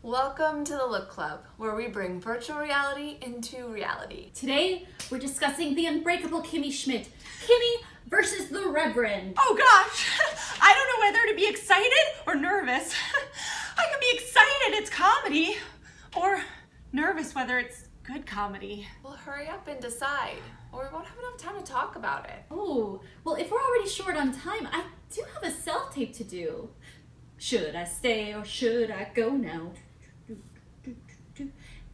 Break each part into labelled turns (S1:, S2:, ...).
S1: Welcome to the Look Club, where we bring virtual reality into reality.
S2: Today, we're discussing the Unbreakable Kimmy Schmidt, Kimmy Vs The Reverend.
S3: Oh gosh, I don't know whether to be excited or nervous. I can be excited it's comedy, or nervous whether it's good comedy.
S1: Well, hurry up and decide, or we won't have enough time to talk about it.
S2: Oh, well, if we're already short on time, I do have a self-tape to do. Should I stay or should I go now?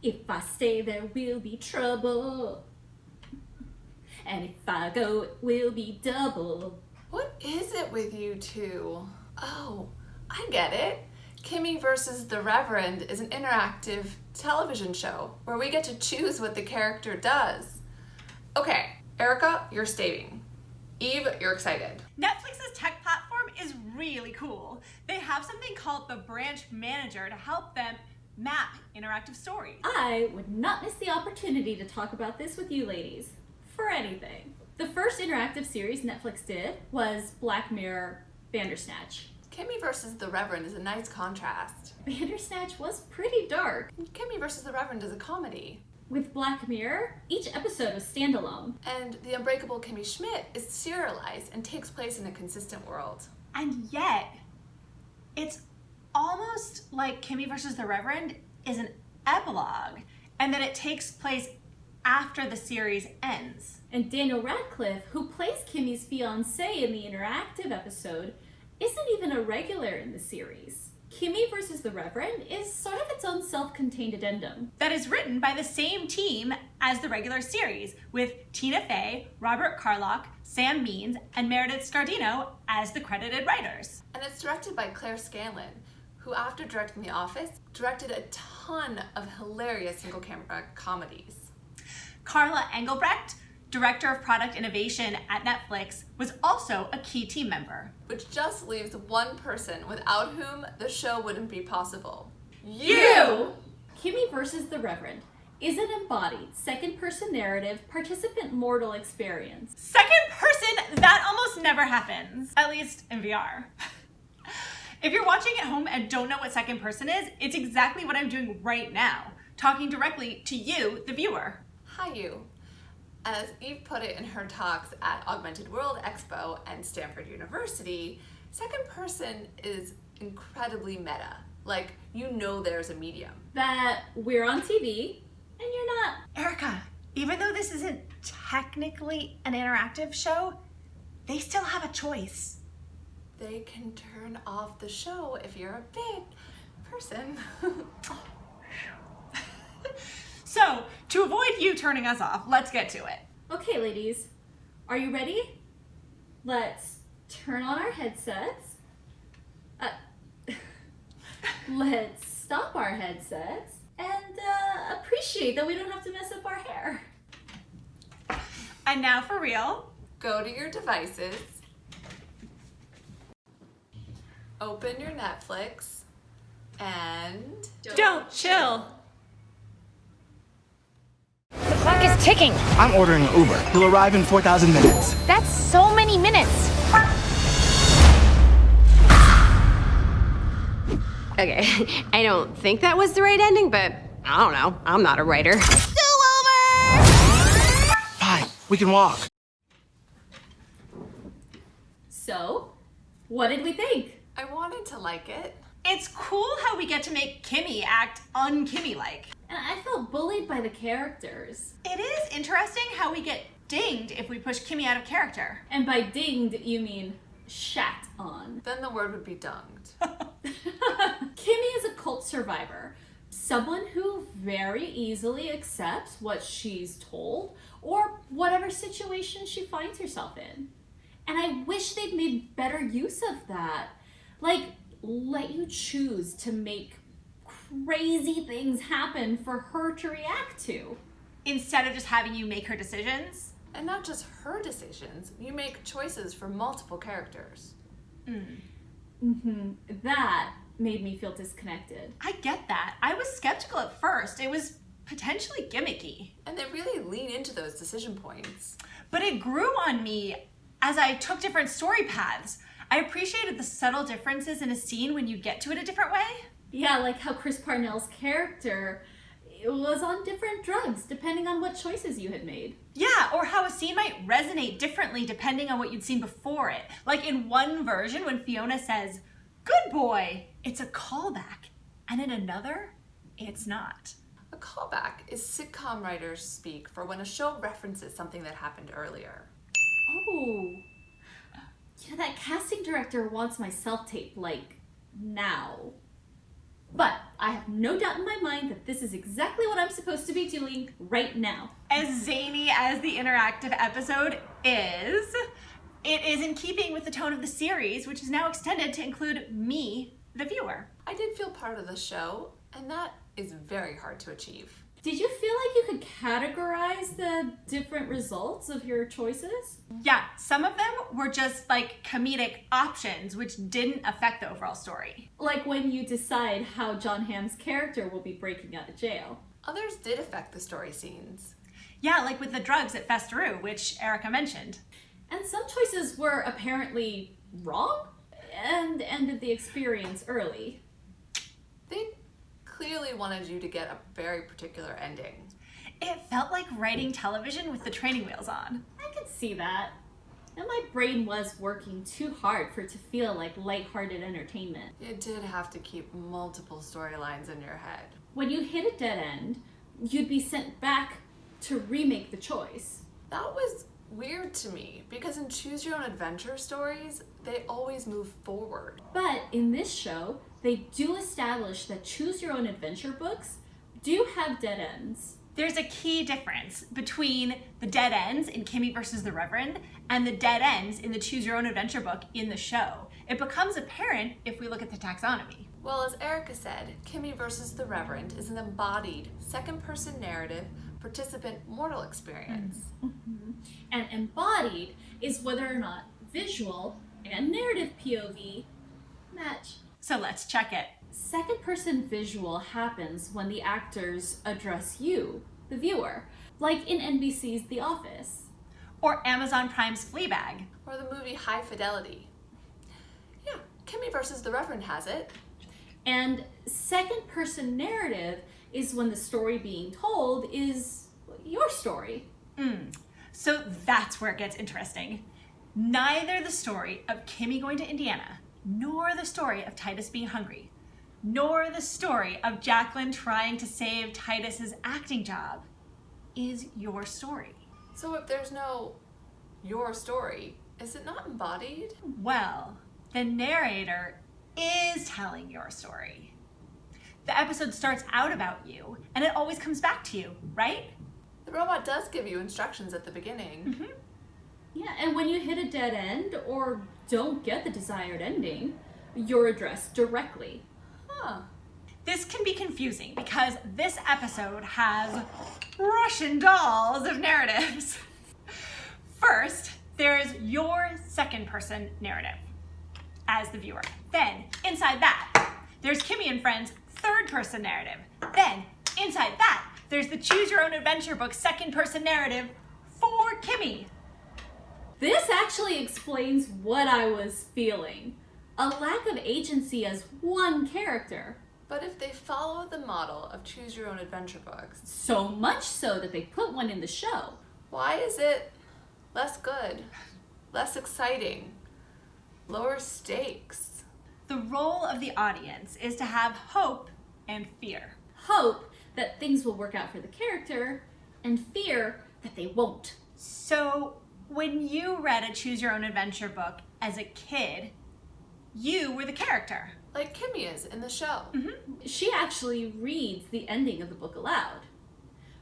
S2: If I stay, there will be trouble. And if I go, it will be double.
S1: What is it with you two? Oh, I get it. Kimmy Vs The Reverend is an interactive television show where we get to choose what the character does. Okay, Erika, you're staying. Eve, you're excited.
S3: Netflix's tech platform is really cool. They have something called the Branch Manager to help them map interactive stories.
S2: I would not miss the opportunity to talk about this with you ladies, for anything. The first interactive series Netflix did was Black Mirror Bandersnatch.
S1: Kimmy Vs The Reverend is a nice contrast.
S2: Bandersnatch was pretty dark.
S1: Kimmy Vs The Reverend is a comedy.
S2: With Black Mirror, each episode was standalone.
S1: And the Unbreakable Kimmy Schmidt is serialized and takes place in a consistent world.
S3: And yet, it's almost like Kimmy Vs. The Reverend is an epilogue, and that it takes place after the series ends.
S2: And Daniel Radcliffe, who plays Kimmy's fiancé in the interactive episode, isn't even a regular in the series. Kimmy Vs. The Reverend is sort of its own self-contained addendum.
S3: That is written by the same team as the regular series, with Tina Fey, Robert Carlock, Sam Means, and Meredith Scardino as the credited writers.
S1: And it's directed by Claire Scanlon, who after directing The Office, directed a ton of hilarious single-camera comedies.
S3: Carla Engelbrecht, Director of Product Innovation at Netflix, was also a key team member.
S1: Which just leaves one person without whom the show wouldn't be possible.
S3: You!
S2: Kimmy Vs. The Reverend is an embodied, second-person narrative, participant mortal experience.
S3: Second person, that almost never happens, at least in VR. If you're watching at home and don't know what second person is, it's exactly what I'm doing right now, talking directly to you, the viewer.
S1: Hi, you. As Eve put it in her talks at Augmented World Expo and Stanford University, second person is incredibly meta. Like, you know there's a medium.
S2: That we're on TV, and you're not.
S3: Erika, even though this isn't technically an interactive show, they still have a choice.
S1: They can turn off the show if you're a big person.
S3: So, to avoid you turning us off, let's get to it.
S2: Okay, ladies, are you ready? Let's turn on our headsets. Let's stop our headsets and appreciate that we don't have to mess up our hair.
S3: And now for real.
S1: Go to your devices. Open your Netflix and
S3: Don't chill.
S4: The clock is ticking.
S5: I'm ordering an Uber. He'll arrive in 4,000 minutes.
S4: That's so many minutes. Okay, I don't think that was the right ending, but I don't know. I'm not a writer. Do-over!
S5: Fine, we can walk.
S2: So, what did we think?
S1: I wanted to like it.
S3: It's cool how we get to make Kimmy act un-Kimmy-like.
S2: And I felt bullied by the characters.
S3: It is interesting how we get dinged if we push Kimmy out of character.
S2: And by dinged, you mean shat on.
S1: Then the word would be dunged.
S2: Kimmy is a cult survivor. Someone who very easily accepts what she's told or whatever situation she finds herself in. And I wish they'd made better use of that. Like, let you choose to make crazy things happen for her to react to.
S3: Instead of just having you make her decisions.
S1: And not just her decisions, you make choices for multiple characters.
S2: That made me feel disconnected.
S3: I get that. I was skeptical at first. It was potentially gimmicky.
S1: And they really lean into those decision points.
S3: But it grew on me as I took different story paths. I appreciated the subtle differences in a scene when you get to it a different way.
S2: Yeah, like how Chris Parnell's character was on different drugs depending on what choices you had made.
S3: Yeah, or how a scene might resonate differently depending on what you'd seen before it. Like in one version, when Fiona says, "Good boy," it's a callback. And in another, it's not.
S1: A callback is sitcom writers speak for when a show references something that happened earlier.
S2: Oh. Yeah, that casting director wants my self-tape, like, now. But I have no doubt in my mind that this is exactly what I'm supposed to be doing right now.
S3: As zany as the interactive episode is, it is in keeping with the tone of the series, which is now extended to include me, the viewer.
S1: I did feel part of the show, and that is very hard to achieve.
S2: Did you feel like you could categorize the different results of your choices?
S3: Yeah, some of them were just like comedic options, which didn't affect the overall story.
S2: Like when you decide how John Hamm's character will be breaking out of jail.
S1: Others did affect the story scenes.
S3: Yeah, like with the drugs at Festeru, which Erika mentioned.
S2: And some choices were apparently wrong and ended the experience early.
S1: They clearly wanted you to get a very particular ending.
S3: It felt like writing television with the training wheels on.
S2: I could see that. And my brain was working too hard for it to feel like lighthearted entertainment.
S1: You did have to keep multiple storylines in your head.
S2: When you hit a dead end, you'd be sent back to remake the choice.
S1: That was weird to me because in Choose Your Own Adventure stories, they always move forward.
S2: But in this show, they do establish that Choose Your Own Adventure books do have dead ends.
S3: There's a key difference between the dead ends in Kimmy Vs. The Reverend and the dead ends in the Choose Your Own Adventure book in the show. It becomes apparent if we look at the taxonomy.
S1: Well, as Erika said, Kimmy Vs. The Reverend is an embodied, second-person narrative, participant mortal experience.
S2: Mm-hmm. And embodied is whether or not visual and narrative POV match.
S3: So let's check it.
S2: Second-person visual happens when the actors address you, the viewer, like in NBC's The Office.
S3: Or Amazon Prime's Fleabag.
S1: Or the movie High Fidelity. Yeah, Kimmy Vs. The Reverend has it.
S2: And second-person narrative is when the story being told is your story.
S3: So that's where it gets interesting. Neither the story of Kimmy going to Indiana, nor the story of Titus being hungry, nor the story of Jacqueline trying to save Titus's acting job is your story.
S1: So if there's no your story, is it not embodied?
S3: Well, the narrator is telling your story. The episode starts out about you, and it always comes back to you, right?
S1: The robot does give you instructions at the beginning.
S2: Yeah, and when you hit a dead end or don't get the desired ending, you're addressed directly.
S1: Huh.
S3: This can be confusing because this episode has Russian dolls of narratives. First, there's your second person narrative as the viewer. Then, inside that, there's Kimmy and Friends' third person narrative. Then, inside that, there's the Choose Your Own Adventure book second person narrative for Kimmy.
S2: This actually explains what I was feeling. A lack of agency as one character.
S1: But if they follow the model of Choose Your Own Adventure books,
S2: So much so that they put one in the show.
S1: why is it less good, less exciting, lower stakes?
S3: The role of the audience is to have hope and fear.
S2: Hope that things will work out for the character, and fear that they won't.
S3: So, when you read a Choose Your Own Adventure book as a kid, you were the character.
S1: Like Kimmy is in the show.
S2: She actually reads the ending of the book aloud.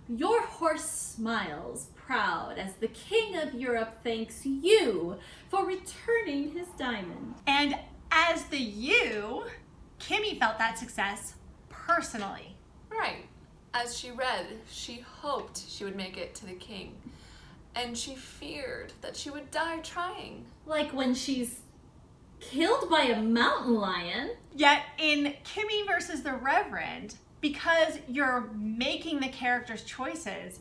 S2: Your horse smiles, proud, as the king of Europe thanks you for returning his diamond.
S3: And as the you, Kimmy felt that success personally.
S1: Right. As she read, she hoped she would make it to the king. And she feared that she would die trying.
S2: Like when she's killed by a mountain lion.
S3: Yet in Kimmy Vs. The Reverend, because you're making the character's choices,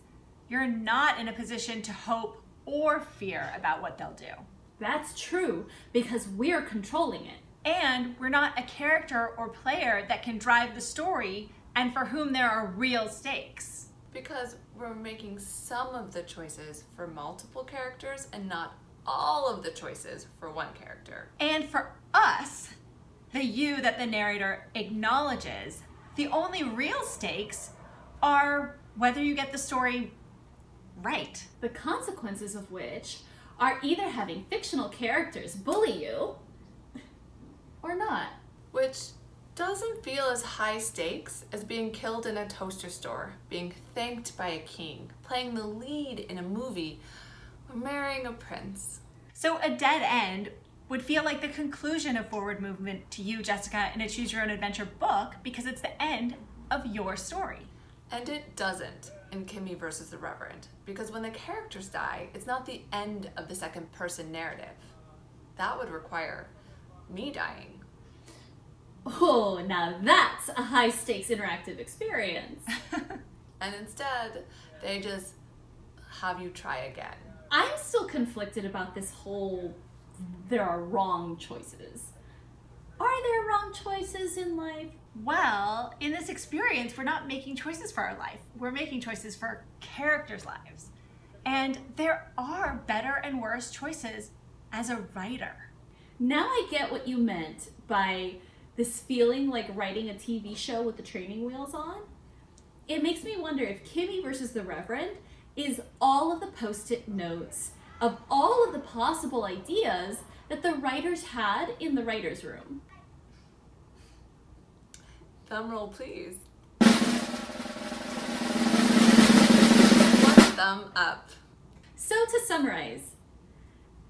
S3: you're not in a position to hope or fear about what they'll do.
S2: That's true, because we're controlling it.
S3: And we're not a character or player that can drive the story and for whom there are real stakes.
S1: Because we're making some of the choices for multiple characters and not all of the choices for one character.
S3: And for us, the you that the narrator acknowledges, the only real stakes are whether you get the story right.
S2: The consequences of which are either having fictional characters bully you or not.
S1: Which doesn't feel as high stakes as being killed in a toaster store, being thanked by a king, playing the lead in a movie, or marrying a prince.
S3: So a dead end would feel like the conclusion of forward movement to you, Jessica, in a Choose Your Own Adventure book because it's the end of your story.
S1: And it doesn't in Kimmy Vs. The Reverend, because when the characters die, it's not the end of the second person narrative. That would require me dying.
S2: Oh, now that's a high stakes interactive experience.
S1: And instead, they just have you try again.
S2: I'm still conflicted about this whole there are wrong choices. Are there wrong choices in life?
S3: Well, in this experience, we're not making choices for our life. We're making choices for characters' lives. And there are better and worse choices as a writer.
S2: Now I get what you meant by this feeling like writing a TV show with the training wheels on. It makes me wonder if Kimmy Vs. The Reverend is all of the post-it notes of all of the possible ideas that the writers had in the writer's room.
S1: Thumb roll, please. One thumb up.
S2: So to summarize,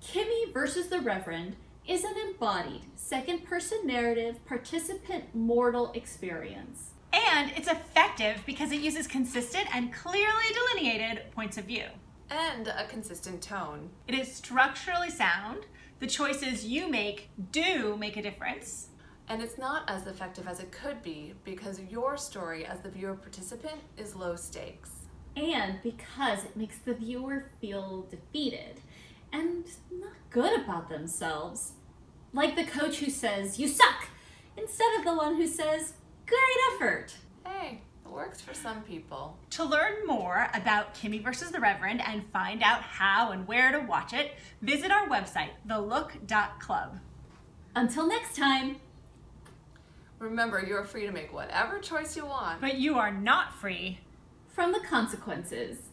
S2: Kimmy Vs. The Reverend is an embodied second-person narrative participant mortal experience.
S3: And it's effective because it uses consistent and clearly delineated points of view.
S1: And a consistent tone.
S3: It is structurally sound. The choices you make do make a difference.
S1: And it's not as effective as it could be because your story as the viewer participant is low stakes.
S2: And because it makes the viewer feel defeated and not good about themselves. Like the coach who says, "You suck," instead of the one who says, "Great effort."
S1: Hey, it works for some people.
S3: To learn more about Kimmy Vs. The Reverend and find out how and where to watch it, visit our website, thelook.club.
S2: Until next time.
S1: Remember, you're free to make whatever choice you want.
S3: But you are not free
S2: From the consequences.